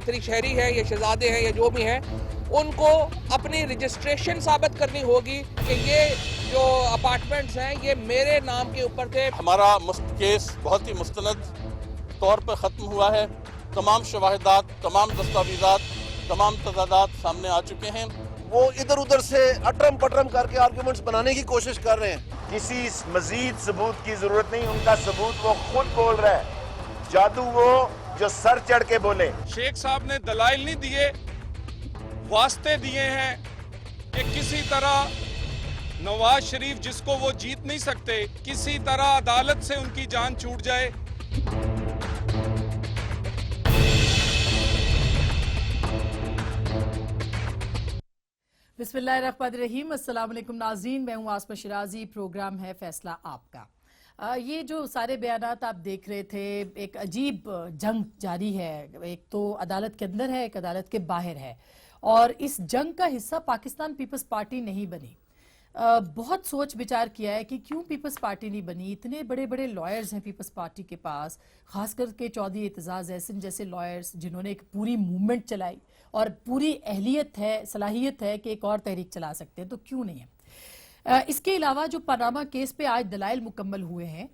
آخری شہری ہے یا شہزادے ہیں یا جو بھی ہیں، ان کو اپنی رجسٹریشن ثابت کرنی ہوگی کہ یہ جو اپارٹمنٹس ہیں یہ میرے نام کے اوپر تھے۔ ہمارا کیس بہت ہی مستند طور پر ختم ہوا ہے، تمام شواہدات، تمام دستاویزات، تمام تضادات سامنے آ چکے ہیں۔ وہ ادھر ادھر سے اٹرم پٹرم کر کے آرگیومنٹس بنانے کی کوشش کر رہے ہیں۔ کسی مزید ثبوت کی ضرورت نہیں، ان کا ثبوت وہ خود بول رہا ہے، جادو وہ جو سر چڑھ کے بولے۔ شیخ صاحب نے دلائل نہیں دیے، واسطے دیے ہیں کہ کسی طرح نواز شریف جس کو وہ جیت نہیں سکتے، کسی طرح عدالت سے ان کی جان چھوٹ جائے۔ بسم اللہ الرحمن الرحیم، السلام علیکم ناظرین، میں ہوں آسمہ شیرازی، پروگرام ہے فیصلہ آپ کا۔ یہ جو سارے بیانات آپ دیکھ رہے تھے، ایک عجیب جنگ جاری ہے، ایک تو عدالت کے اندر ہے، ایک عدالت کے باہر ہے، اور اس جنگ کا حصہ پاکستان پیپلز پارٹی نہیں بنی۔ بہت سوچ بچار کیا ہے کہ کیوں پیپلز پارٹی نہیں بنی۔ اتنے بڑے بڑے لائرز ہیں پیپلز پارٹی کے پاس، خاص کر کے چودھری اعتزاز احسن جیسے لائرز جنہوں نے ایک پوری موومنٹ چلائی اور پوری اہلیت ہے، صلاحیت ہے کہ ایک اور تحریک چلا سکتے ہیں، تو کیوں نہیں ہے۔ اس کے علاوہ جو پاناما کیس پہ آج دلائل مکمل ہوئے ہیں،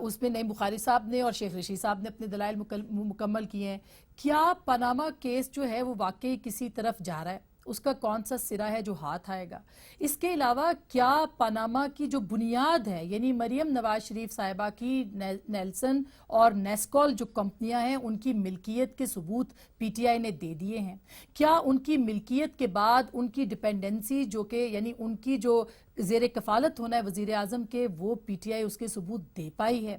اس میں نعیم بخاری صاحب نے اور شیخ رشید صاحب نے اپنے دلائل مکمل کیے ہیں۔ کیا پاناما کیس جو ہے وہ واقعی کسی طرف جا رہا ہے؟ اس کا کون سا سرا ہے جو ہاتھ آئے گا؟ اس کے علاوہ کیا پاناما کی جو بنیاد ہے، یعنی مریم نواز شریف صاحبہ کی نیلسن اور نیسکول جو کمپنیاں ہیں، ان کی ملکیت کے ثبوت پی ٹی آئی نے دے دیے ہیں؟ کیا ان کی ملکیت کے بعد ان کی ڈیپینڈنسی جو کہ یعنی ان کی جو زیر کفالت ہونا ہے وزیر اعظم کے، وہ پی ٹی آئی اس کے ثبوت دے پائی ہے؟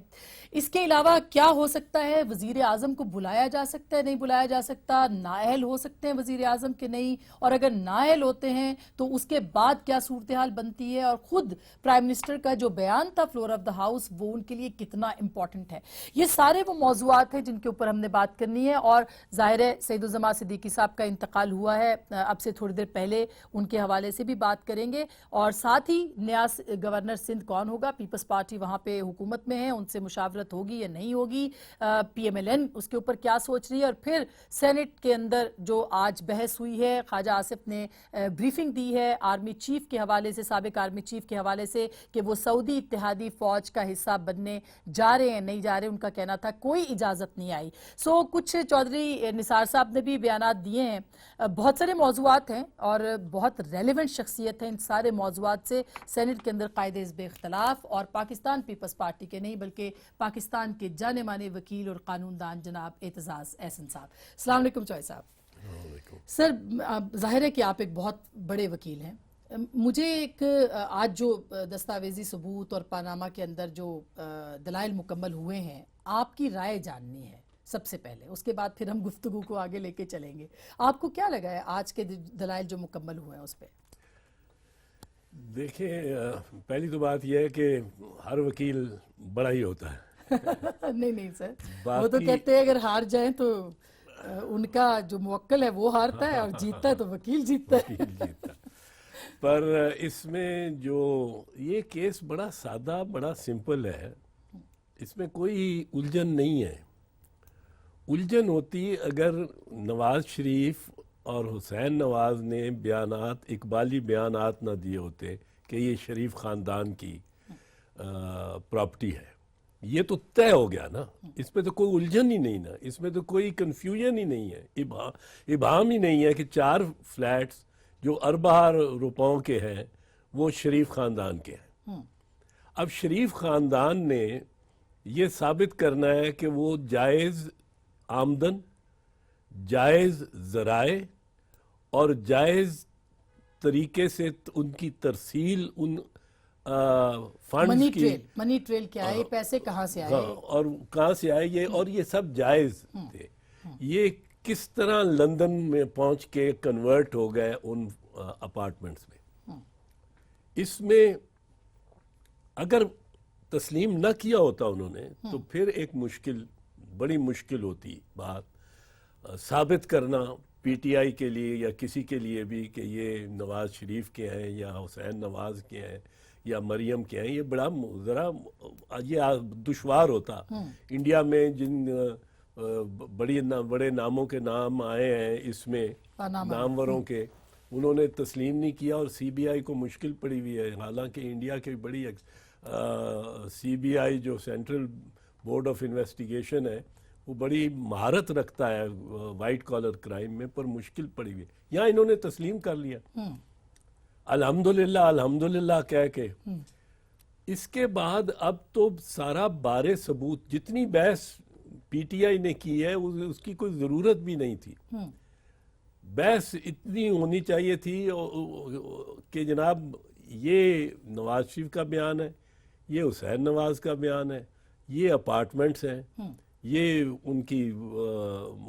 اس کے علاوہ کیا ہو سکتا ہے؟ وزیر اعظم کو بلایا جا سکتا ہے، نہیں بلایا جا سکتا؟ نااہل ہو سکتے ہیں وزیر اعظم کے نہیں؟ اور اگر نااہل ہوتے ہیں تو اس کے بعد کیا صورتحال بنتی ہے؟ اور خود پرائم منسٹر کا جو بیان تھا فلور آف دا ہاؤس، وہ ان کے لیے کتنا امپورٹنٹ ہے؟ یہ سارے وہ موضوعات ہیں جن کے اوپر ہم نے بات کرنی ہے، اور ظاہر ہے سعید الزماں صدیقی صاحب کا انتقال ہوا ہے اب سے تھوڑی دیر پہلے، ان کے حوالے سے بھی بات کریں گے، اور ساتھ ہی نیا گورنر سندھ کون ہوگا؟ پیپلز پارٹی وہاں پہ حکومت میں ہے، ان سے مشاورت ہوگی یا نہیں ہوگی؟ پی ایم ایل این اس کے اوپر کیا سوچ رہی ہے؟ اور پھر سینٹ کے اندر جو آج بحث ہوئی ہے، خواجہ آصف نے بریفنگ دی ہے آرمی چیف کے حوالے سے، سابق آرمی چیف کے حوالے سے، کہ وہ سعودی اتحادی فوج کا حصہ بننے جا رہے ہیں، نہیں جا رہے، ان کا کہنا تھا کوئی اجازت نہیں آئی۔ کچھ چودھری نثار صاحب نے بھی بیانات دیے ہیں۔ بہت سارے موضوعات ہیں اور بہت ریلیونٹ شخصیت ہیں، ان سارے موضوعات سے سینٹ کے اندر قائد حزب اختلاف اور پاکستان پیپلز پارٹی کے نہیں بلکہ پاکستان کے جانے مانے وکیل اور قانون دان جناب اعتزاز احسن صاحب۔ السلام علیکم چوہے صاحب۔ سر، ظاہر ہے کہ آپ ایک بہت بڑے وکیل ہیں۔ مجھے ایک آج جو دستاویزی ثبوت اور پاناما کے اندر جو دلائل مکمل ہوئے ہیں، آپ کی رائے جاننی ہے سب سے پہلے، اس کے بعد پھر ہم گفتگو کو آگے لے کے چلیں گے۔ آپ کو کیا لگا ہے آج کے دلائل جو مکمل ہوئے ہیں اس پہ؟ دیکھیں، پہلی تو بات یہ ہے کہ ہر وکیل بڑا ہی ہوتا ہے۔ نہیں سر، وہ تو کہتے ہیں اگر ہار جائیں تو ان کا جو موکل ہے وہ ہارتا ہے، اور جیتتا ہے تو وکیل جیتتا ہے۔ پر اس میں جو یہ کیس بڑا سادہ، بڑا سمپل ہے، اس میں کوئی الجھن نہیں ہے۔ الجھن ہوتی اگر نواز شریف اور حسین نواز نے بیانات، اقبالی بیانات نہ دیے ہوتے کہ یہ شریف خاندان کی پراپرٹی ہے۔ یہ تو طے ہو گیا نا، اس میں تو کوئی الجھن ہی نہیں نا، اس میں تو کوئی کنفیوژن ہی نہیں ہے، ابہام ہی نہیں ہے کہ 4 فلیٹس جو اربع روپوں کے ہیں وہ شریف خاندان کے ہیں۔ اب شریف خاندان نے یہ ثابت کرنا ہے کہ وہ جائز آمدن، جائز ذرائع اور جائز طریقے سے ان کی ترسیل، ان فنڈز کی منی ٹریل کیا ہے، یہ پیسے کہاں سے آئے اور کہاں سے آئے، یہ سب جائز تھے۔ یہ کس طرح لندن میں پہنچ کے کنورٹ ہو گئے ان اپارٹمنٹس میں۔ اس میں اگر تسلیم نہ کیا ہوتا انہوں نے تو پھر ایک بڑی مشکل ہوتی بات ذابت کرنا پی ٹی آئی کے لیے یا کسی کے لیے بھی کہ یہ نواز شریف کے ہیں یا حسین نواز کے ہیں یا مریم کے ہیں۔ یہ بڑا ذرا یہ دشوار ہوتا۔ انڈیا میں جن बड़े नामों के नाम आए हैं इसमें, पनामा। नामवरों के, उन्होंने तस्लीम नहीं किया और सीबीआई को मुश्किल पड़ी हुई है। हालांकि इंडिया की बड़ी सीबीआई जो सेंट्रल बोर्ड ऑफ इन्वेस्टिगेशन है वो बड़ी महारत रखता है वाइट कॉलर क्राइम में, पर मुश्किल पड़ी हुई है। यहाँ इन्होंने तस्लीम कर लिया अल्हम्दुलिल्लाह अल्हम्दुलिल्लाह कह के। इसके बाद अब तो सारा बारे सबूत, जितनी बहस पीटीआई ने की है उसकी कोई ज़रूरत भी नहीं थी। बहस इतनी होनी चाहिए थी कि जनाब ये नवाज शरीफ का बयान है, ये हुसैन नवाज का बयान है, ये अपार्टमेंट्स हैं, ये उनकी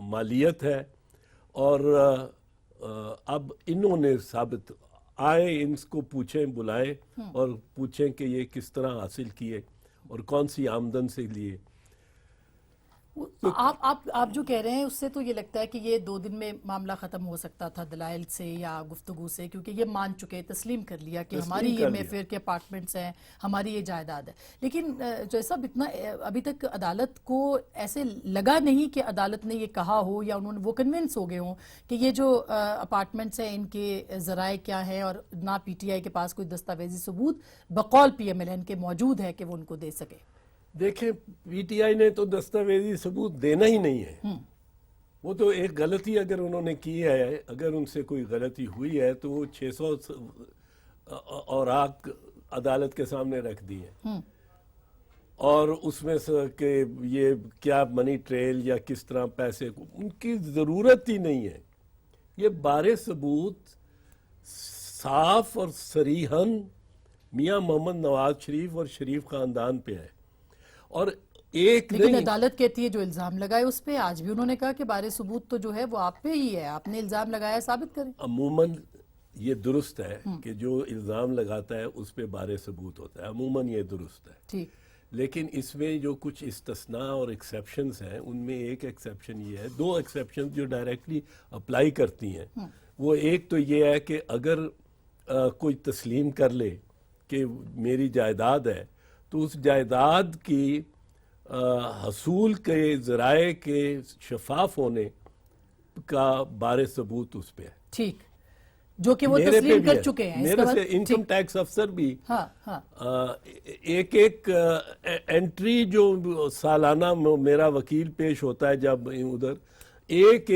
मालियत है, और अब इन्होंने साबित आए, इनको पूछें, बुलाएं और पूछें कि ये किस तरह हासिल किए और कौन सी आमदन से लिए। आप जो कह रहे हैं उससे तो ये लगता है कि ये 2 दिन में मामला खत्म हो सकता था दलाइल से या गुफ्तगू से, क्योंकि ये मान चुके, तस्लीम कर लिया कि हमारी ये मेफेयर के अपार्टमेंट्स हैं, हमारी ये जायदाद है। लेकिन जैसा इतना अभी तक अदालत को ऐसे लगा नहीं कि अदालत ने ये कहा हो या उन्होंने वो कन्विंस हो गए हों कि ये जो अपार्टमेंट्स हैं इनके ज़राए क्या हैं, और ना पीटीआई के पास कोई दस्तावेजी सबूत बकौल पीएमएलएन के मौजूद है कि वो उनको दे सके। देखें, पीटीआई ने तो दस्तावेजी सबूत देना ही नहीं है। वो तो एक गलती अगर उन्होंने की है, अगर उनसे कोई गलती हुई है तो वो 600 और आग अदालत के सामने रख दी है, और उसमें से कि ये क्या मनी ट्रेल या किस तरह पैसे को, उनकी ज़रूरत ही नहीं है। ये बारे सबूत साफ और सरीहन मियां मोहम्मद नवाज शरीफ और शरीफ खानदान पे है। और एक लेकिन नहीं, अदालत कहती है जो इल्जाम लगाए उस पे, आज भी उन्होंने कहा कि बारे सबूत तो जो है वो आप पे ही है, आपने इल्जाम लगाया, साबित करें। अमूमन ये दुरुस्त है कि जो इल्जाम लगाता है उस पे बारे सबूत होता है, अमूमन ये दुरुस्त है। ठीक, लेकिन इसमें जो कुछ इस्तिस्ना और एक्सेप्शंस हैं, उनमें एक एक्सेप्शन ये है, 2 एक्सेप्शन जो डायरेक्टली अप्लाई करती हैं। वो एक तो ये है कि अगर कोई तस्लीम कर ले कि मेरी जायदाद है, तो उस जायदाद की हसूल के ज़राए के शफाफ होने का बारे सबूत उस पे है। ठीक, जो कि वो मेरे पे तस्लीम भी कर है, चुके हैं। मेरे इसका से मतलब- इनकम ठीक, टैक्स अफसर भी हाँ, एक एंट्री जो सालाना मेरा वकील पेश होता है, जब उधर एक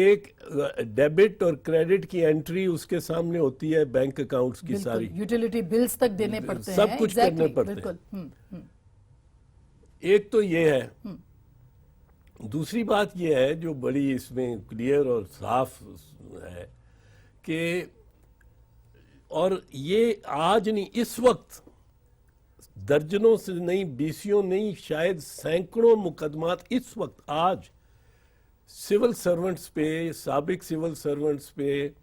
डेबिट और क्रेडिट की एंट्री उसके सामने होती है, बैंक अकाउंट्स की सारी, बिल्कुल, यूटिलिटी बिल्स तक देने पड़ते हैं, सब कुछ करने exactly, पड़ते हैं। बिल्कुल। एक तो ये है। दूसरी बात ये है जो बड़ी इसमें क्लियर और साफ है कि, और ये आज नहीं, इस वक्त दर्जनों से नहीं, बीसियों नहीं, शायद सैकड़ों मुकदमात इस वक्त आज सिविल सर्वेंट्स पे, साबिक सिविल सर्वेंट्स पे,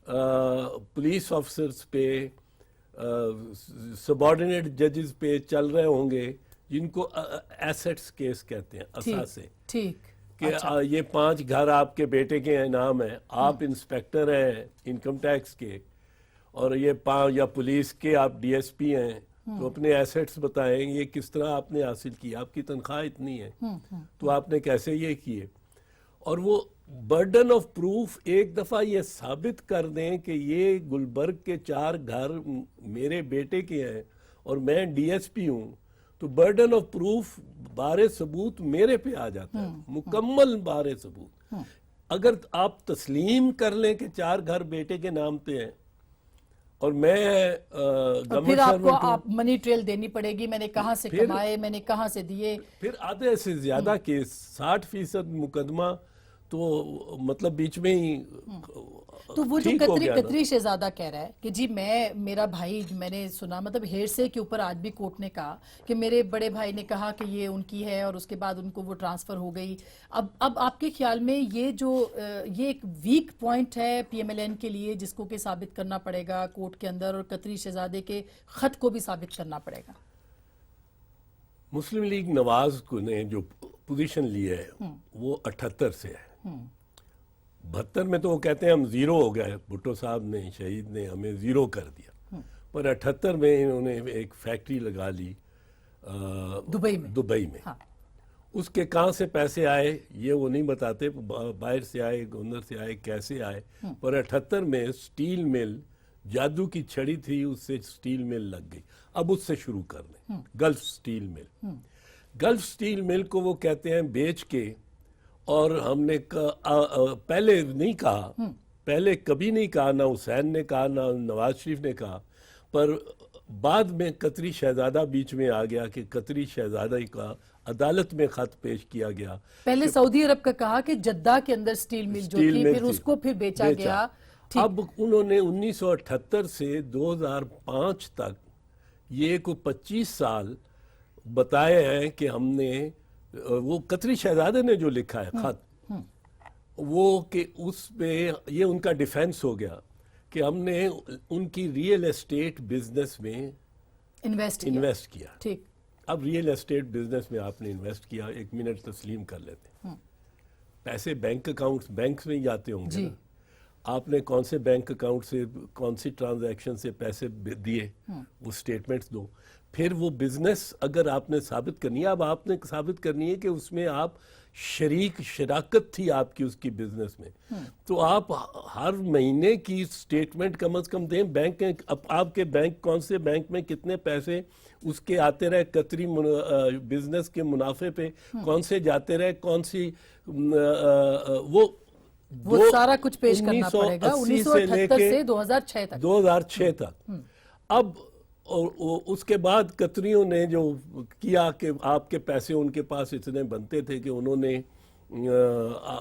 पुलिस ऑफिसर्स पे, सबॉर्डिनेट जजेस पे चल रहे होंगे, जिनको एसेट्स केस कहते हैं, असासे। ठीक, कि ये 5 घर आपके बेटे के नाम है, आप इंस्पेक्टर हैं इनकम टैक्स के, और ये 5 या पुलिस के आप डीएसपी हैं, तो अपने एसेट्स बताएं, ये किस तरह आपने हासिल किया, आपकी तनख्वाह इतनी है, तो आपने कैसे ये किए। और वो बर्डन ऑफ प्रूफ एक दफ़ा ये साबित कर दें कि ये गुलबर्ग के 4 घर मेरे बेटे के हैं और मैं डीएसपी हूँ, तो बर्डन ऑफ प्रूफ बारे सबूत मेरे पे आ जाता है, मुकम्मल बारे सबूत। अगर आप तस्लीम कर लें कि 4 घर बेटे के नाम पे हैं और मैं और फिर आपको आप मनी ट्रेल देनी पड़ेगी, मैंने कहाँ से कमाए, मैंने कहाँ से दिए। फिर आधे से ज्यादा केस, 60% मुकदमा तो मतलब बीच में ही तो वो जो ठीक हो गया ना। कतरी शहजादा कह रहा है कि जी मेरा भाई, मैंने सुना, मतलब हेरसे के ऊपर आज भी कोर्ट ने कहा कि मेरे बड़े भाई ने कहा कि ये उनकी है और उसके बाद उनको वो ट्रांसफर हो गई। अब आपके ख्याल में ये जो ये एक वीक पॉइंट है पीएमएलएन के लिए, जिसको कि साबित करना पड़ेगा कोर्ट के अंदर, और कतरी शहजादे के खत को भी साबित करना पड़ेगा। मुस्लिम लीग नवाज को ने जो पोजीशन ली है वो 78 से है। 72 में तो वो कहते हैं हम जीरो हो गए, भुट्टो साहब ने, शहीद ने हमें जीरो कर दिया, पर 78 में इन्होंने एक फैक्ट्री लगा ली दुबई में। हाँ। اس کے کہاں سے پیسے آئے یہ وہ نہیں بتاتے, باہر سے آئے, گورنر سے آئے, کیسے آئے. پر 78 میں سٹیل مل جادو کی چھڑی تھی, اس سے سٹیل مل لگ گئی. اب اس سے شروع کر لیں. گلف سٹیل مل, گلف سٹیل مل کو وہ کہتے ہیں بیچ کے, اور ہم نے پہلے نہیں کہا, پہلے کبھی نہیں کہا, نہ حسین نے کہا نہ نواز شریف نے کہا, پر بعد میں قطری شہزادہ بیچ میں آ گیا کہ قطری شہزادہ کا عدالت میں خط پیش کیا گیا. پہلے سعودی عرب کا کہا کہ جدہ کے اندر سٹیل مل جو تھی, پھر اس کو پھر بیچا گیا. اب انہوں نے 1978 سے 2005 تک یہ کو 25 سال بتائے ہیں کہ ہم نے, وہ قطری شہزادے نے جو لکھا ہے خط, وہ کہ اس پہ یہ ان کا ڈیفینس ہو گیا کہ ہم نے ان کی ریئل اسٹیٹ بزنس میں انویسٹ کیا. ٹھیک, اب ریئل اسٹیٹ بزنس میں آپ نے انویسٹ کیا, 1 منٹ تسلیم کر لیتے ہیں. پیسے بینک اکاؤنٹس, بینکس میں ہی جاتے ہوں گے. آپ نے کون سے بینک اکاؤنٹ سے کون سی ٹرانزیکشن سے پیسے دیے, وہ سٹیٹمنٹس دو. پھر وہ بزنس اگر آپ نے ثابت کرنی ہے, اب آپ نے ثابت کرنی ہے کہ اس میں آپ شراکت تھی آپ کی اس کی بزنس میں, تو آپ ہر مہینے کی سٹیٹمنٹ کم از کم دیں. بینک آپ کے بینک کون سے بینک میں کتنے پیسے اس کے آتے رہے, قطری بزنس کے منافع پہ کون سے جاتے رہے, کون سی وہ سارا کچھ پیش کرنا پڑے گا 1978 سے 2006 تک. اب اس کے بعد قطریوں نے جو کیا کہ آپ کے پیسے ان کے پاس اتنے بنتے تھے کہ انہوں نے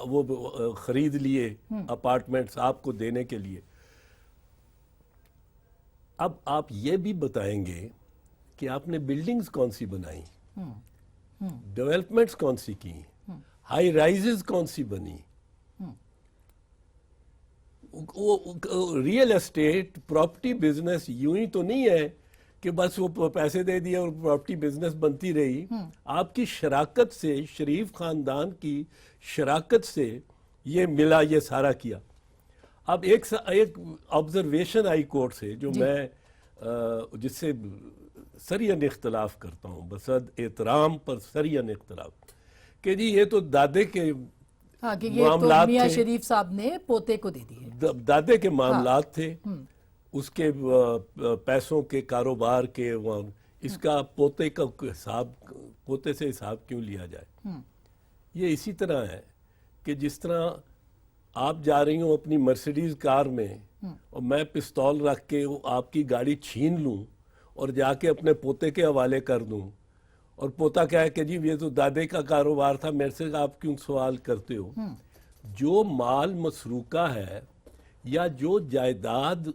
وہ خرید لیے اپارٹمنٹس آپ کو دینے کے لیے. اب آپ یہ بھی بتائیں گے کہ آپ نے بلڈنگز کون سی بنائی, ڈیولپمنٹس کون سی کی, ہائی رائزز کون سی بنی. ریئل اسٹیٹ پراپرٹی بزنس یوں ہی تو نہیں ہے کہ بس وہ پیسے دے دیے اور پراپرٹی بزنس بنتی رہی. آپ کی شراکت سے, شریف خاندان کی شراکت سے یہ ملا, یہ سارا کیا. اب ایک آبزرویشن آئی کورٹ سے جو میں جس سے سرین اختلاف کرتا ہوں, بصد احترام پر سرین اختلاف, کہ جی یہ تو دادے کے معاملات میاں شریف صاحب نے پوتے کو دے دیے, دادے کے معاملات تھے, اس کے پیسوں کے کاروبار کے, اس کا پوتے کا حساب, پوتے سے حساب کیوں لیا جائے. یہ اسی طرح ہے کہ جس طرح آپ جا رہی ہوں اپنی مرسیڈیز کار میں اور میں پستول رکھ کے آپ کی گاڑی چھین لوں اور جا کے اپنے پوتے کے حوالے کر دوں, اور پوتا کہا کہ جی یہ تو دادے کا کاروبار تھا, میرے سے آپ کیوں سوال کرتے ہو. جو مال مسروقہ ہے یا جو جائیداد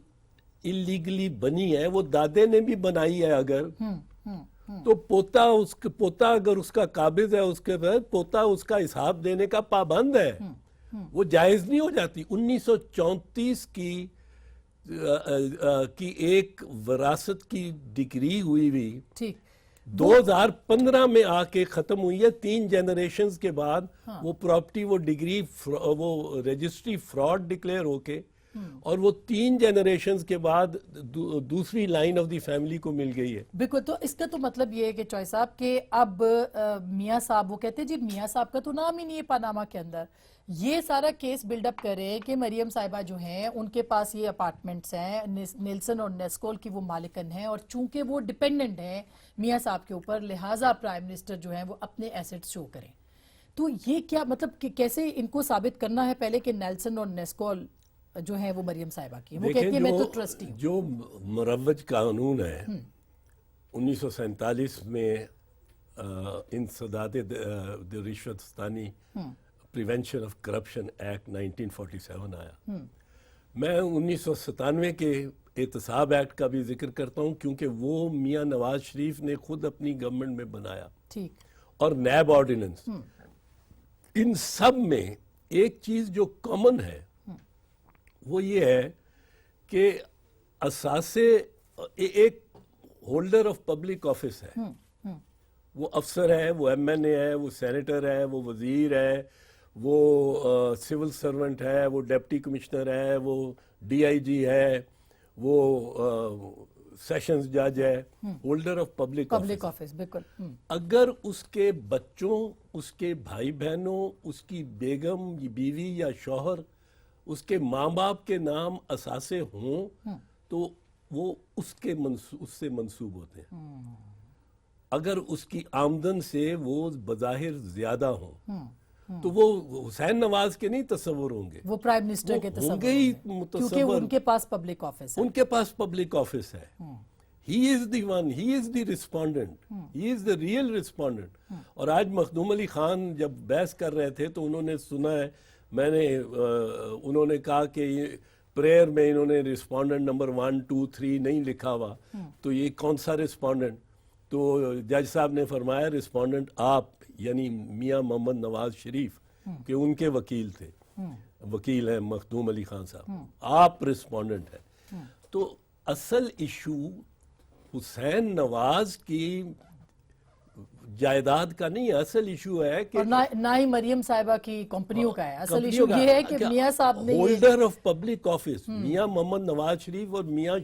اللیگلی بنی ہے وہ دادے نے بھی بنائی ہے اگر, تو پوتا اگر اس کا قابض ہے, اس کے بعد پوتا اس کا حساب دینے کا پابند ہے, وہ جائز نہیں ہو جاتی. 1934 کی ایک وراثت کی ڈگری ہوئی 2015 میں آ کے ختم ہوئی ہے. 3 جنریشنز کے بعد وہ پراپرٹی, وہ ڈگری, وہ رجسٹری فراڈ ڈکلیئر ہو کے, اور وہ 3 جنریشنز کے بعد دوسری لائن آف دی فیملی کو مل گئی ہے. بالکل. تو اس کا تو مطلب یہ ہے کہ چوائے صاحب کہ اب میاں صاحب, وہ کہتے ہیں جی میاں صاحب کا تو نام ہی نہیں ہے پاناما کے اندر, یہ سارا کیس بلڈ اپ کرے کہ مریم صاحبہ جو ہیں ان کے پاس یہ اپارٹمنٹس ہیں, نیلسن اور نیسکول کی وہ مالکن ہیں, اور چونکہ وہ ڈیپینڈنٹ ہیں میاں صاحب کے اوپر, لہٰذا پرائم منسٹر جو ہیں وہ اپنے ایسٹس شو کریں. تو یہ کیا مطلب کہ کیسے ان کو ثابت کرنا ہے پہلے کہ نیلسن اور نیسکول جو ہیں وہ مریم صاحبہ کی ہیں, وہ کہتی ہیں میں تو ٹرسٹی ہوں. جو مروج قانون ہے 1947 میں انسداد رشوت ستانی پریونشن آف کرپشن ایکٹ 1947 آیا. میں 1997 کے احتساب ایکٹ کا بھی ذکر کرتا ہوں کیونکہ وہ میاں نواز شریف نے خود اپنی گورنمنٹ میں بنایا, اور نیب آرڈیننس. ان سب میں ایک چیز جو کامن ہے وہ یہ ہے کہ اثاثے, ایک ہولڈر آف پبلک آفس ہے, وہ افسر ہے, وہ ایم این اے ہے, وہ سینیٹر ہے, وہ وزیر ہے, وہ سول سرونٹ ہے, وہ ڈپٹی کمشنر ہے, وہ ڈی آئی جی ہے, وہ सेशंस जज है, holder of public public office, बिल्कुल। अगर उसके बच्चों, उसके भाई बहनों, उसकी बेगम, बीवी या शौहर, उसके माँ बाप के नाम असासे हों तो वो उससे मंसूब होते हैं। अगर उसकी आमदन से वो बज़ाहिर ज्यादा हों तो वो हुसैन नवाज के नहीं तस्वुर होंगे, वो प्राइम मिनिस्टर के तस्वीर होंगे ही क्योंकि मुतस्सवर। उनके पास पब्लिक ऑफिस है। उनके पास पब्लिक ऑफिस है। He is the one, he is the respondent, he is the real respondent. और आज मखदूम अली खान जब बहस कर रहे थे तो उन्होंने सुना है, उन्होंने कहा कि प्रेयर में इन्होंने रिस्पोंडेंट नंबर 1, 2, 3 नहीं लिखा हुआ, तो ये कौन सा रिस्पोंडेंट? तो जज साहब ने फरमाया रिस्पोंडेंट आप, यानी मियां मोहम्मद नवाज शरीफ के उनके वकील थे, वकील हैं मखदूम अली खान साहब, आप रिस्पोंडेंट हैं। तो असल इशू हुसैन नवाज की जायदाद का नहीं, असल इशू है कि और ना ही मरियम साहिबा की कंपनियों का है। असल इशू ये है कि मियां साहब ने होल्डर ऑफ पब्लिक ऑफिस, मियां मोहम्मद नवाज शरीफ और मियां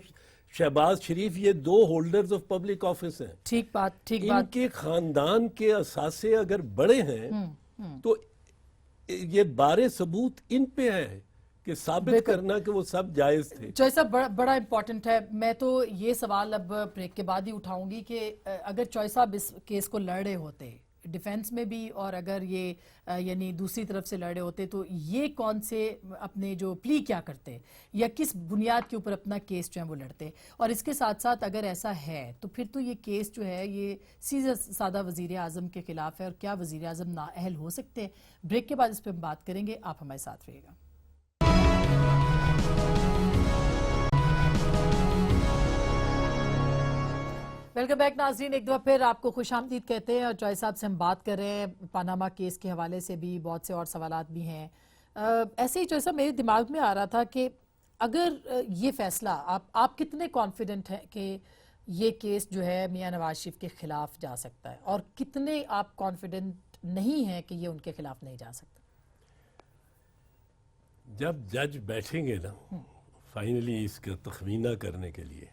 शहबाज शरीफ, ये 2 होल्डर्स ऑफ पब्लिक ऑफिस हैं। ठीक बात, ठीक बात। इनके खानदान के असासे अगर बड़े हैं तो ये बारे सबूत इन पे है कि साबित करना कि वो सब जायज थे। जो ऐसा बड़ा इंपॉर्टेंट है। मैं तो ये सवाल अब ब्रेक के बाद ही उठाऊंगी कि अगर चॉइस साहब इस केस को लड़ रहे होते डिफेंस में भी, और अगर ये यानी दूसरी तरफ से लड़े होते, तो ये कौन से अपने जो प्ली क्या करते या किस बुनियाद के ऊपर अपना केस जो है वो लड़ते? और इसके साथ साथ अगर ऐसा है तो फिर तो ये केस जो है ये सीधा सादा वजीर आज़म के खिलाफ है, और क्या वजीर आज़म नाअहल हो सकते हैं? ब्रेक के बाद इस पर हम बात करेंगे, आप हमारे साथ रहिएगा। वेलकम बैक नाज़रीन, एक दफ़ा फिर आपको खुशामदीद कहते हैं। और जॉय साहब से हम बात कर रहे हैं पानामा केस के हवाले से भी, बहुत से और सवालात भी हैं। ऐसे ही जॉय साहब मेरे दिमाग में आ रहा था कि अगर ये फैसला आप कितने कॉन्फिडेंट हैं कि ये केस जो है मियां नवाज शरीफ के खिलाफ जा सकता है, और कितने आप कॉन्फिडेंट नहीं हैं कि ये उनके खिलाफ नहीं जा सकता? जब जज बैठेंगे ना फाइनली इसका तखमीना करने के लिए,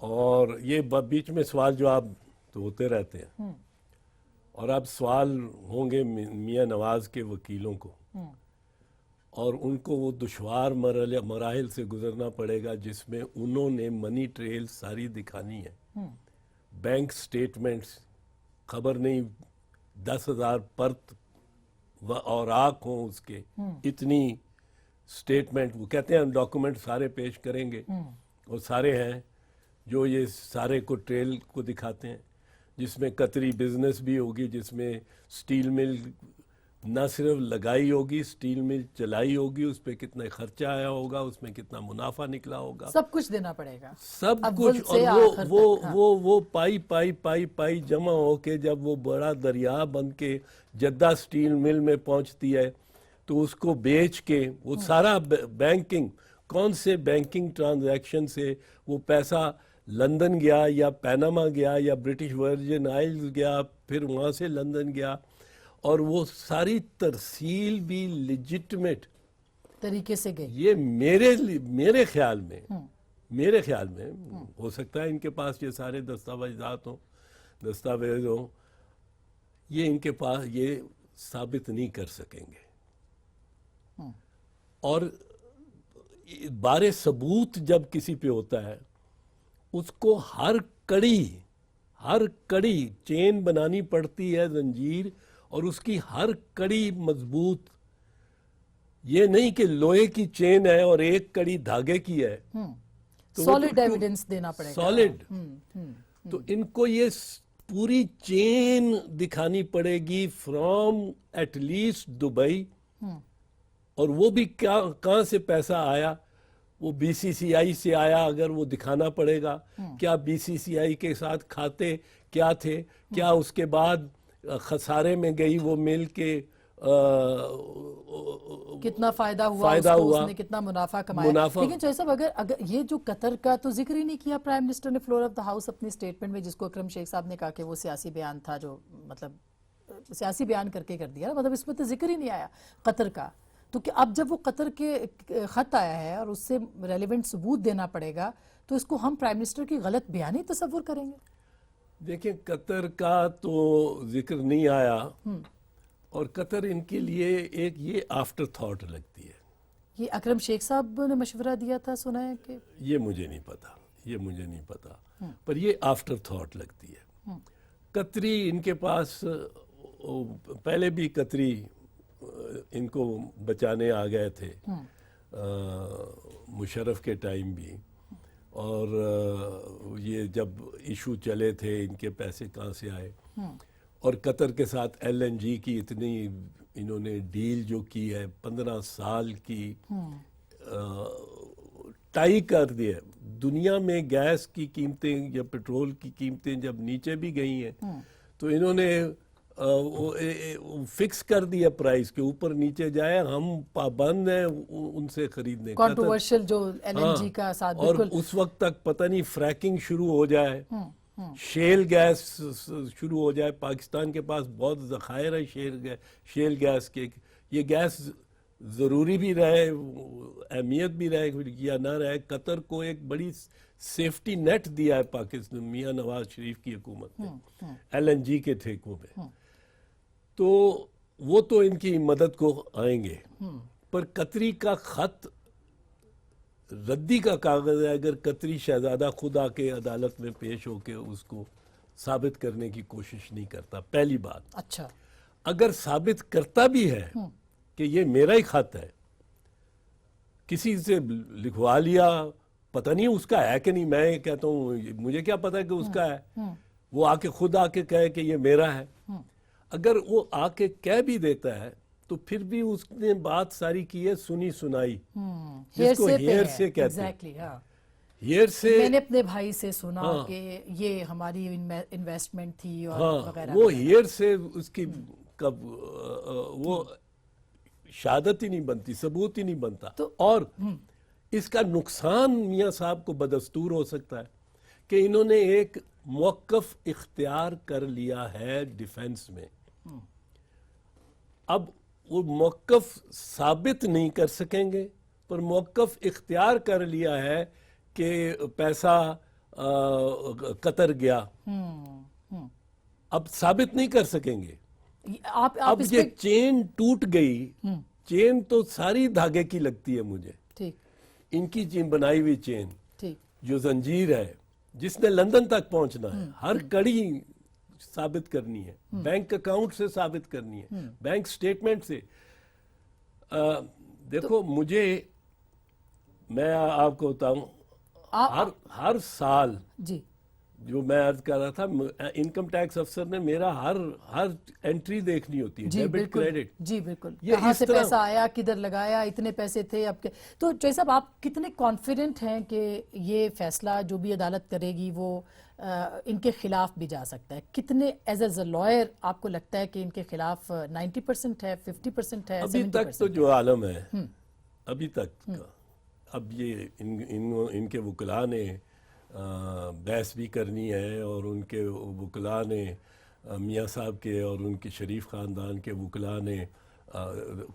और ये बीच में सवाल जवाब तो होते रहते हैं, और अब सवाल होंगे मियां नवाज के वकीलों को, और उनको वो दुश्वार मराहिल से गुजरना पड़ेगा जिसमें उन्होंने मनी ट्रेल सारी दिखानी है, बैंक स्टेटमेंट्स, खबर नहीं 10,000 परत और आँख हों उसके, इतनी स्टेटमेंट, वो कहते हैं डॉक्यूमेंट सारे पेश करेंगे, और सारे हैं जो ये सारे को ट्रेल को दिखाते हैं, जिसमें कतरी बिजनेस भी होगी, जिसमें स्टील मिल ना सिर्फ लगाई होगी, स्टील मिल चलाई होगी, उस पर कितना खर्चा आया होगा, उसमें कितना मुनाफा निकला होगा, सब कुछ देना पड़ेगा, सब अव्वल कुछ। से और आखिर वो तक, हाँ। वो पाई पाई पाई पाई जमा होके जब वो बड़ा दरिया बन के जद्दा स्टील मिल में पहुंचती है, तो उसको बेच के वो सारा बैंकिंग, कौन से बैंकिंग ट्रांजैक्शन से वो पैसा लंदन गया या पैनामा गया या ब्रिटिश वर्जिन आइल्स गया, फिर वहाँ से लंदन गया, और वो सारी तरसील भी लेजिटिमेट तरीके से गई। ये मेरे ख्याल में हो सकता है इनके पास ये सारे दस्तावेज हों, ये इनके पास ये साबित नहीं कर सकेंगे, और बारे सबूत जब किसी पे होता है उसको हर कड़ी चेन बनानी पड़ती है, जंजीर, और उसकी हर कड़ी मजबूत, ये नहीं कि लोहे की चेन है और एक कड़ी धागे की है, तो सॉलिड एविडेंस देना पड़ेगा, सॉलिड। तो इनको ये पूरी चेन दिखानी पड़ेगी फ्रॉम एटलीस्ट दुबई, और वो भी कहाँ से पैसा आया, वो बीसीसीआई से आया, अगर वो दिखाना पड़ेगा, क्या बीसीसीआई के साथ खाते क्या थे, क्या उसके बाद खसारे में गई वो मिल के कितना फायदा हुआ उसने कितना मुनाफा कमाया। लेकिन जैसा अगर ये जो कतर का तो जिक्र ही नहीं किया प्राइम मिनिस्टर ने फ्लोर ऑफ द हाउस अपनी स्टेटमेंट में, जिसको अकरम शेख साहब ने कहा कि वो सियासी बयान था, जो मतलब सियासी बयान करके कर दिया, मतलब इसमें तो जिक्र ही नहीं आया कतर का। तो कि अब जब वो कतर के खत आया है और उससे रेलिवेंट सबूत देना पड़ेगा, تو اس کو ہم پرائم منسٹر کی غلط بیانی تصور کریں گے؟ دیکھیں قطر کا تو ذکر نہیں آیا، اور قطر ان کے لیے ایک یہ آفٹر تھاٹ لگتی ہے. یہ اکرم شیخ صاحب نے مشورہ دیا تھا، سنا ہے کہ یہ مجھے نہیں پتا، پر یہ آفٹر تھاٹ لگتی ہے. قطری ان کے پاس پہلے بھی قطری ان کو بچانے آ گئے تھے، مشرف کے ٹائم بھی، اور یہ جب ایشو چلے تھے ان کے پیسے کہاں سے آئے، اور قطر کے ساتھ LNG کی اتنی انہوں نے ڈیل جو کی ہے 15 سال کی ٹائی کر دیا. دنیا میں گیس کی قیمتیں یا پیٹرول کی قیمتیں جب نیچے بھی گئی ہیں تو انہوں نے فکس کر دیا پرائز کے اوپر نیچے جائے، ہم پابند ہیں ان سے خریدنے. کنٹروورشل جو LNG کا ساتھ، اور بالکل اس وقت تک پتہ نہیں فریکنگ شروع ہو جائے، شیل گیس شروع ہو جائے. پاکستان کے پاس بہت ذخائر ہے شیل گیس کے. یہ گیس ضروری بھی رہے، اہمیت بھی رہے یا نہ رہے، قطر کو ایک بڑی سیفٹی نیٹ دیا ہے پاکستان میاں نواز شریف کی حکومت نے LNG کے ٹھیکوں پہ. تو وہ تو ان کی مدد کو آئیں گے، پر قطری کا خط ردی کا کاغذ ہے. اگر قطری شہزادہ خود آ کے عدالت میں پیش ہو کے اس کو ثابت کرنے کی کوشش نہیں کرتا، پہلی بات. اچھا، اگر ثابت کرتا بھی ہے کہ یہ میرا ہی خط ہے، کسی سے لکھوا لیا، پتہ نہیں اس کا ہے کہ نہیں، میں کہتا ہوں مجھے کیا پتا کہ اس کا ہے، وہ آ کے خود آ کے کہے کہ یہ میرا ہے. اگر وہ آ کے کہہ بھی دیتا ہے تو پھر بھی اس نے بات ساری کی ہے سنی سنائی، جس کو ہیئر سے کہتے ہیں. ہیئر سے میں نے اپنے بھائی سے سنا کہ یہ ہماری انویسٹمنٹ تھی اور وغیرہ. وہ ہیئر سے اس کی وہ شہادت ہی نہیں بنتی، ثبوت ہی نہیں بنتا. اور اس کا نقصان میاں صاحب کو بدستور ہو سکتا ہے کہ انہوں نے ایک موقف اختیار کر لیا ہے ڈیفنس میں. اب وہ موقف ثابت نہیں کر سکیں گے، پر موقف اختیار کر لیا ہے کہ پیسہ قطر گیا. اب ثابت نہیں کر سکیں گے. اب یہ چین ٹوٹ گئی، چین تو ساری دھاگے کی لگتی ہے مجھے، ان کی چین بنائی ہوئی چین جو زنجیر ہے جس نے لندن تک پہنچنا ہے، ہر کڑی ثابت کرنی ہے، بینک اکاؤنٹ سے ثابت کرنی ہے، بینک سٹیٹمنٹ سے. دیکھو میں آپ کو بتاؤں، ہر سال جو میں عرض کر رہا تھا، انکم ٹیکس افسر نے میرا ہر انٹری دیکھنی ہوتی ہے، ڈیبٹ کریڈٹ. جی بالکل، کہاں سے پیسہ آیا، کدھر لگایا، اتنے پیسے تھے اب کے. تو چوہے صاحب، آپ کتنے کانفیڈنٹ ہیں کہ یہ فیصلہ جو بھی عدالت کرے گی وہ ان کے خلاف بھی جا سکتا ہے؟ کتنے ایز اے لائر آپ کو لگتا ہے کہ ان کے خلاف 90% ہے، 50% ہے، 70%؟ ابھی تک تو جو عالم ہے ابھی تک کا، اب یہ ان کے وکلاء نے بحث بھی کرنی ہے، اور ان کے وکلاء نے میاں صاحب کے اور ان کے شریف خاندان کے وکلاء نے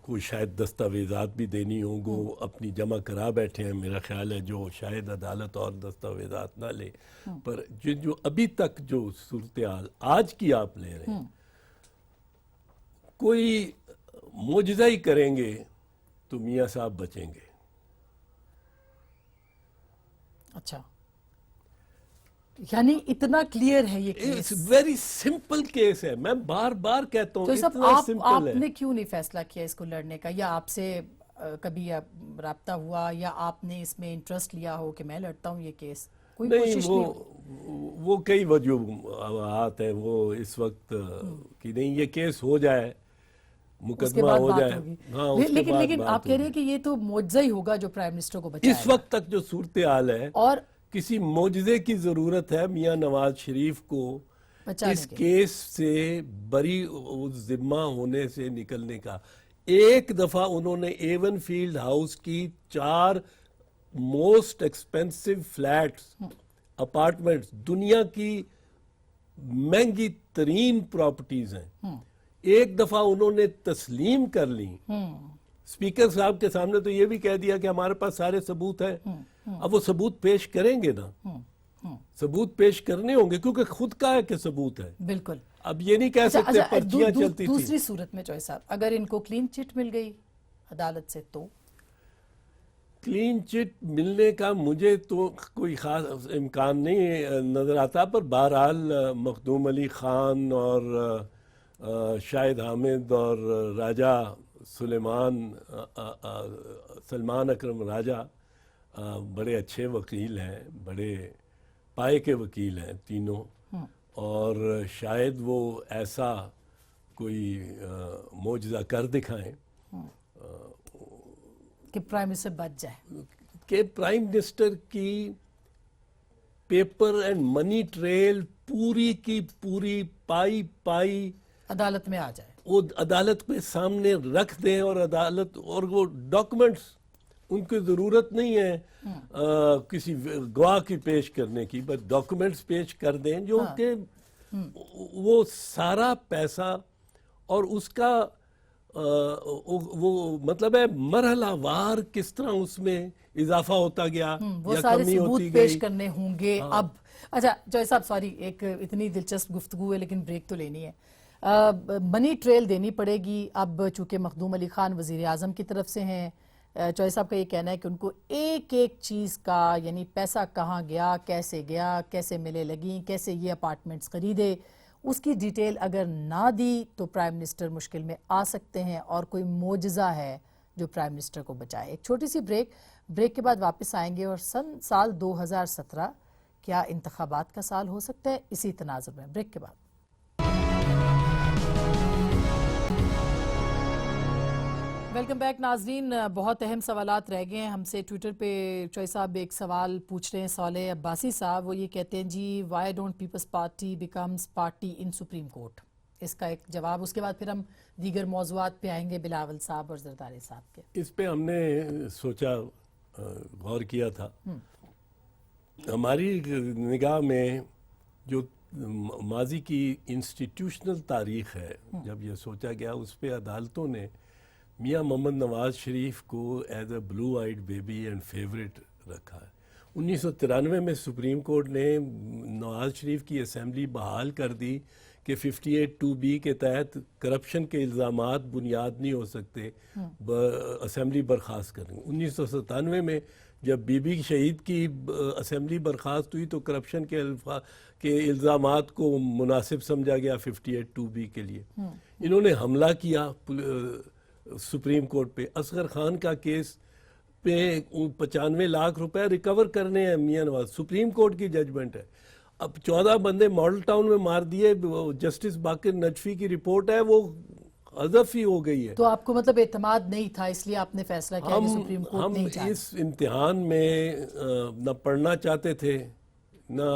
کوئی شاید دستاویزات بھی دینی ہوں گے، اپنی جمع کرا بیٹھے ہیں. میرا خیال ہے جو شاید عدالت اور دستاویزات نہ لے، پر جو ابھی تک جو صورتحال آج کی آپ لے رہے ہیں، کوئی معجزہ ہی کریں گے تو میاں صاحب بچیں گے. اچھا، یعنی اتنا کلیئر ہے یہ کیس؟ ویری سمپل کیس ہے، میں بار بار کہتا ہوں اتنا سمپل ہے. آپ نے کیوں نہیں فیصلہ کیا اس کو لڑنے کا، یا آپ سے کبھی رابطہ ہوا، یا آپ نے اس میں انٹرسٹ لیا ہو کہ میں لڑتا ہوں یہ کیس؟ کوئی کوشش نہیں؟ وہ کئی وجوہات ہیں، وہ اس وقت کہ نہیں یہ کیس ہو جائے، مقدمہ ہو جائے. لیکن آپ کہہ رہے ہیں کہ یہ تو معجزہ ہی ہوگا جو پرائم منسٹر کو بچائے گا. اس وقت تک جو صورتحال ہے، اور کسی معجزے کی ضرورت ہے میاں نواز شریف کو اس کیس سے بری ذمہ ہونے سے نکلنے کا. ایک دفعہ انہوں نے ایون فیلڈ ہاؤس کی 4 موسٹ ایکسپینسو فلیٹس، اپارٹمنٹس، دنیا کی مہنگی ترین پراپرٹیز ہیں، ایک دفعہ انہوں نے تسلیم کر لی. اسپیکر صاحب کے سامنے تو یہ بھی کہہ دیا کہ ہمارے پاس سارے ثبوت ہیں. अब वो सबूत पेश करेंगे ना, सबूत पेश करने होंगे क्योंकि खुद का है कि सबूत है। बिल्कुल। अब ये नहीं कह सकते पर्चियां चलती थी। दूसरी सूरत में चॉइस साहब, अगर इनको क्लीन चिट मिल गई अदालत से तो क्लीन चिट मिलने का मुझे तो कोई ख़ास इम्कान नहीं नज़र आता, पर बहरहाल मखदूम अली ख़ान और शाहिद हामिद और राजा सलमान अकरम राजा बड़े अच्छे वकील हैं, बड़े पाए के वकील हैं तीनों, और शायद वो ऐसा कोई मोजज़ा कर दिखाएं कि प्राइम मिनिस्टर बच जाए, कि प्राइम मिनिस्टर की पेपर एंड मनी ट्रेल पूरी की पूरी पाई अदालत में आ जाए, वो अदालत के सामने रख दें, और अदालत और वो डॉक्यूमेंट्स उनकी ज़रूरत नहीं है किसी गवाह की पेश करने की, बस डॉक्यूमेंट्स पेश कर दें जो कि वो सारा पैसा और उसका वो मतलब है मरहलावार किस तरह उसमें इजाफा होता गया वो या सारे कमी सबूत होती पेश गई। करने होंगे। अब अच्छा जॉय साहब, सॉरी एक इतनी दिलचस्प गुफ्तगू है लेकिन ब्रेक तो लेनी है। मनी ट्रेल देनी पड़ेगी। अब चूंकि मखदूम अली खान वजीर आजम की तरफ से हैं, चॉय साहब का ये कहना है कि उनको एक एक चीज़ का, यानी पैसा कहाँ गया, कैसे मिले लगी, कैसे ये अपार्टमेंट्स खरीदे, उसकी डिटेल अगर ना दी तो प्राइम मिनिस्टर मुश्किल में आ सकते हैं और कोई मोजज़ा है जो प्राइम मिनिस्टर को बचाए। एक छोटी सी ब्रेक के बाद वापस आएंगे और साल 2017 क्या इंतखाबात का साल हो सकता है, इसी तनाजुर में ब्रेक के बाद। वेलकम बैक नाजरीन। बहुत अहम सवालात रह गए हैं हमसे। ट्विटर पे चॉय साहब एक सवाल पूछ रहे हैं, साले अब्बासी साहब, वो ये कहते हैं जी why don't Peoples Party becomes party in supreme court. इसका एक जवाब, उसके बाद फिर हम दीगर मौज़ूआत पे आएंगे, बिलावल साहब और जरदारी साहब के। इस पे हमने सोचा, गौर किया था। हमारी निगाह में जो माजी की इंस्टीट्यूशनल तारीख है, जब ये सोचा गया, उस पे अदालतों ने मियां मोहम्मद नवाज शरीफ को as a blue eyed baby and favourite रखा है। 1993 में सुप्रीम कोर्ट ने नवाज शरीफ की असेंबली बहाल कर दी कि 58(2)B के तहत करप्शन के इल्ज़ामात बुनियाद नहीं हो सकते, असेंबली बर्खास्त करेंगे। 1997 में जब बीबी शहीद की असेंबली बर्खास्त हुई तो करप्शन के इल्ज़ामात को मुनासिब समझा गया 58(2)B के लिए। इन्होंने हमला किया सुप्रीम कोर्ट पे। असगर खान का केस पे 95 लाख रुपए रिकवर करने हैं मियां नवाज, सुप्रीम कोर्ट की जजमेंट है। अब 14 बंदे मॉडल टाउन में मार दिए, जस्टिस बाकिर नजफी की रिपोर्ट है, वो हज़फ ही हो गई है। तो आपको मतलब एतमाद नहीं था, इसलिए आपने फैसला किया कि सुप्रीम कोर्ट नहीं हम इस इम्तिहान में न पढ़ना चाहते थे ना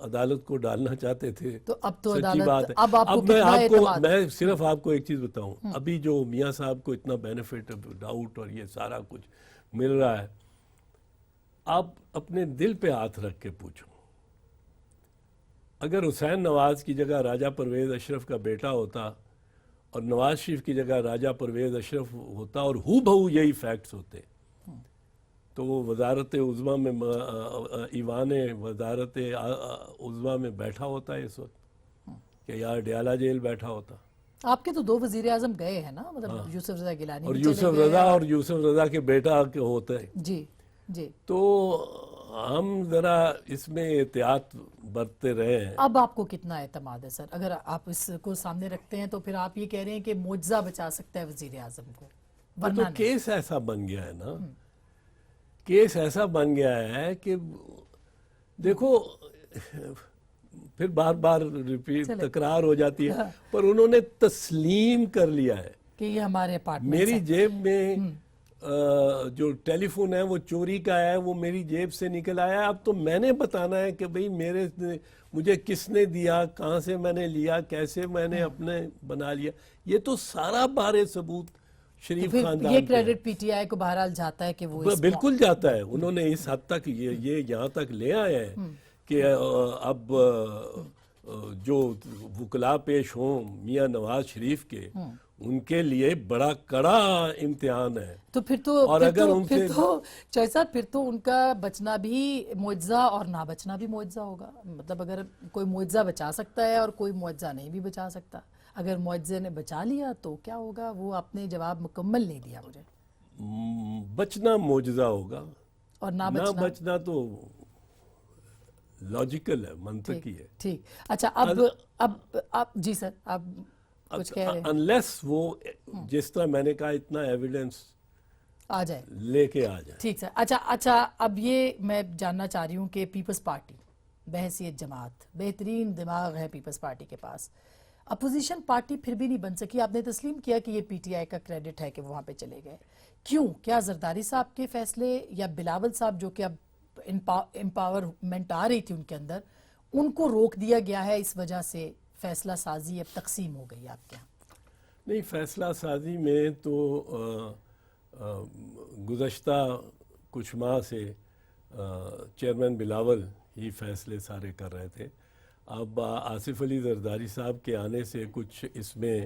अदालत को डालना चाहते थे। तो अब तो सच्ची अदालत बात है। अब आपको मैं सिर्फ आपको एक चीज बताऊं, अभी जो मियां साहब को इतना बेनिफिट डाउट और ये सारा कुछ मिल रहा है, आप अपने दिल पे हाथ रख के पूछो, अगर हुसैन नवाज की जगह राजा परवेज अशरफ का बेटा होता और नवाज शरीफ की जगह राजा परवेज अशरफ होता और हू बहू यही फैक्ट्स होते, तो वो वजारत उज़्मा में ईवान वजारत उज़्मा में बैठा होता है इस वक्त, कि यार डयाला जेल बैठा होता। आपके तो 2 वजीर आजम गए हैं ना, मतलब यूसुफ रजा गिलानी और भी यूसुफ चले गए रजा और यूसुफ रजा के बेटा के होता है। जी जी। तो हम जरा इसमें एहतियात बरतते रहे हैं। अब आपको कितना एतमाद है सर, अगर आप इसको सामने रखते हैं तो फिर आप ये कह रहे हैं कि मुआवजा बचा सकता है वजीर आजम को, वरना तो केस ऐसा बन गया है ना, केस ऐसा बन गया है कि देखो फिर बार बार रिपीट तकरार हो जाती है, पर उन्होंने तस्लीम कर लिया है कि ये हमारे अपार्टमेंट। मेरी जेब में जो टेलीफोन है वो चोरी का है, वो मेरी जेब से निकल आया है। अब तो मैंने बताना है कि भाई मुझे किसने दिया, कहाँ से मैंने लिया, कैसे मैंने अपने बना लिया। ये तो सारा बारे सबूत शरीफ तो खानदान ये क्रेडिट पीटीआई को बहरहाल जाता है कि वो बिल्कुल जाता है। उन्होंने इस हद तक ये यहाँ तक ले आए हैं कि अब जो वकला पेश हों मियां नवाज शरीफ के, उनके लिए बड़ा कड़ा इम्तिहान है। तो फिर तो और फिर अगर तो उनसे- फिर तो चौधरी साहब, फिर तो उनका बचना भी मुआवजा और ना बचना भी मुआवजा होगा। मतलब अगर कोई मुआवजा बचा सकता है और कोई मुआवजा नहीं भी बचा सकता, अगर मुआवजे ने बचा लिया तो क्या होगा? वो आपने जवाब मुकम्मल नहीं दिया मुझे। बचना मुआवजा होगा, और ना ना बचना बचना तो लॉजिकल है, मंतकी है। ठीक। अच्छा, अब जी सर, आप कुछ कह रहे हैं? अनलेस वो जिस तरह मैंने कहा इतना एविडेंस आ जाए। लेके आ जाए। ठीक सर। अच्छा, अब ये मैं जानना चाह रही हूँ कि पीपल्स पार्टी बहसीत जमात, बेहतरीन दिमाग है पीपल्स पार्टी के पास, अपोजिशन पार्टी फिर भी नहीं बन सकी। आपने तस्लीम किया कि ये पीटीआई का क्रेडिट है कि वो वहाँ पे चले गए। क्यों? क्या जरदारी साहब के फैसले या बिलावल साहब जो कि अब एम्पावरमेंट आ रही थी उनके अंदर, उनको रोक दिया गया है, इस वजह से फैसला साजी अब तकसीम हो गई आपके यहाँ? नहीं, फैसला साजी में तो गुज़श्ता कुछ माह से चेयरमैन बिलावल ही फैसले सारे कर रहे थे। अब आसिफ अली जरदारी साहब के आने से कुछ इसमें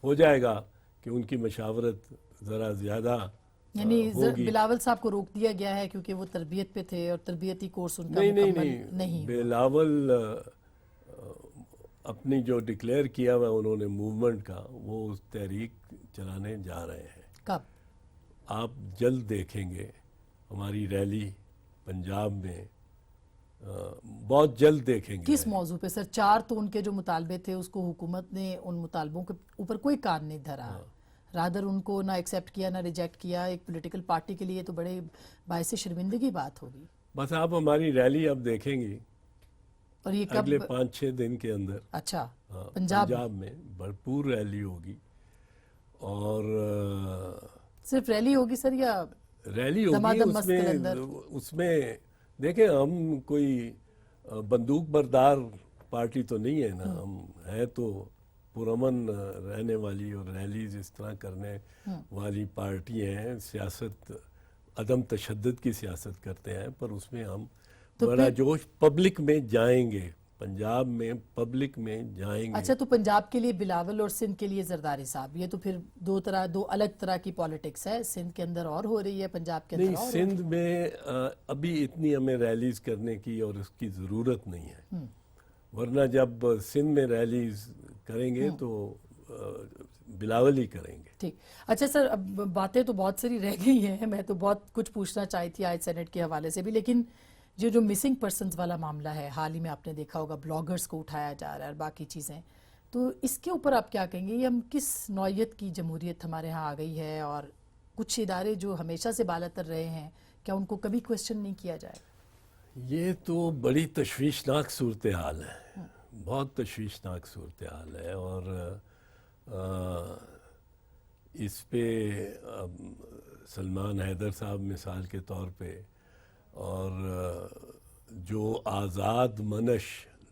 हो जाएगा कि उनकी मशावरत ज़रा ज़्यादा यानी होगी। बिलावल साहब को रोक दिया गया है क्योंकि वो तरबियत पे थे और तरबियती कोर्स उनका नहीं मुकम्मल नहीं हुआ। बिलावल अपनी जो डिक्लेयर किया हुआ उन्होंने मूवमेंट का, वो उस तहरीक चलाने जा रहे हैं। कब? आप जल्द देखेंगे हमारी रैली पंजाब में, बहुत जल्द देखेंगे। किस मौजू पे सर? 4 तो उनके जो मुतालबे थे उसको हुकूमत ने उन मुतालबों के ऊपर कोई कान नहीं धरा, रादर उनको ना एक्सेप्ट किया ना रिजेक्ट किया। एक पॉलिटिकल पार्टी के लिए तो बड़े बायस शर्मिंदगी बात होगी। बस आप हमारी रैली अब देखेंगी और ये कब? अगले 5-6 दिन के अंदर। अच्छा, हाँ, पंजाब में भरपूर रैली होगी। और सिर्फ रैली होगी सर या रैली होगी? दमादम मस्त कलंदर? उसमें देखें, हम कोई बंदूक बरदार पार्टी तो नहीं है ना, हम है तो पुरअमन रहने वाली और रैलीज इस तरह करने वाली पार्टी हैं। सियासत अदम तशद्दुद की सियासत करते हैं, पर उसमें हम तो बड़ा फिर- जोश पब्लिक में जाएंगे, पंजाब में पब्लिक में जाएंगे। अच्छा, तो पंजाब के लिए बिलावल और सिंध के लिए जरदारी साहब, ये तो फिर दो अलग तरह की पॉलिटिक्स है। सिंध के अंदर और हो रही है, पंजाब के अंदर नहीं, और हो सिंध में अभी इतनी हमें रैलीज करने की और उसकी ज़रूरत नहीं है, वरना जब सिंध में रैलीज करेंगे तो बिलावल ही करेंगे। ठीक। अच्छा सर, अब बातें तो बहुत सारी रह गई हैं, मैं तो बहुत कुछ पूछना चाही थी आज सेनेट के हवाले से भी, लेकिन जो मिसिंग पर्सनस वाला मामला है, हाल ही में आपने देखा होगा ब्लॉगर्स को उठाया जा रहा है और बाकी चीज़ें, तो इसके ऊपर आप क्या कहेंगे? ये हम किस नौयत की जमहूरियत हमारे यहाँ आ गई है? और कुछ इदारे जो हमेशा से बालातर रहे हैं, क्या उनको कभी क्वेश्चन नहीं किया जाएगा? ये तो बड़ी तशवीशनाक सूरत हाल है, बहुत तशवीशनाक सूरत हाल है। और इस पे सलमान हैदर साहब मिसाल के तौर पे, और जो आज़ाद मनश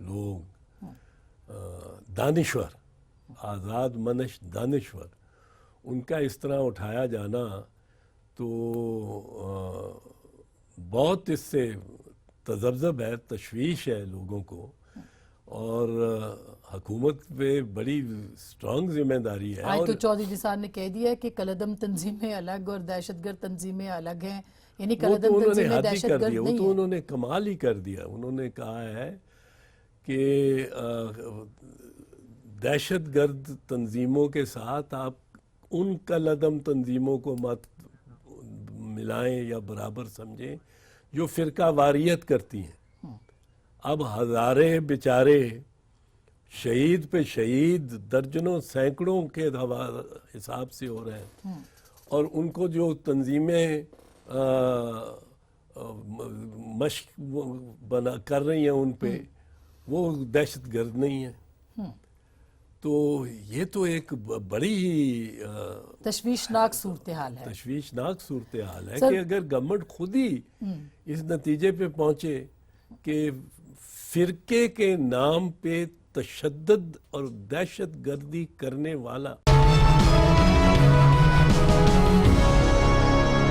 लोग, दानिश्वर, आज़ाद मनश दानिश्वर, उनका इस तरह उठाया जाना तो बहुत इससे तज़ब्ज़ब है, तशवीश है लोगों को। और हुकूमत पे बड़ी स्ट्रॉन्ग जिम्मेदारी है। आज और तो चौधरी निसार ने कह दिया है कि कलदम तंजीमें अलग और दहशतगर्द तंजीमें अलग हैं, यानी वो तो कलदम उन्होंने तंजीमें हद ही कर दहशतगर्द दिया, वो नहीं तो है। उन्होंने कमाल ही कर दिया। उन्होंने कहा है कि दहशतगर्द तंजीमों के साथ आप उन कलदम तंजीमों को मत मिलाएं या बराबर समझें जो फिरका वारियत करती हैं। अब हज़ारे बेचारे शहीद पे शहीद दर्जनों सैकड़ों के हिसाब से हो रहे हैं, और उनको जो तंजीमें मशक बना कर रही हैं उन पे, वो दहशतगर्द नहीं है। तो ये तो एक बड़ी तशवीशनाक सूरत हाल है। तशवीशनाक सूरत हाल है सर- कि अगर गवर्नमेंट खुद ही इस नतीजे पे पहुंचे कि फिरके के नाम पे तशद्दुद और दहशत गर्दी करने वाला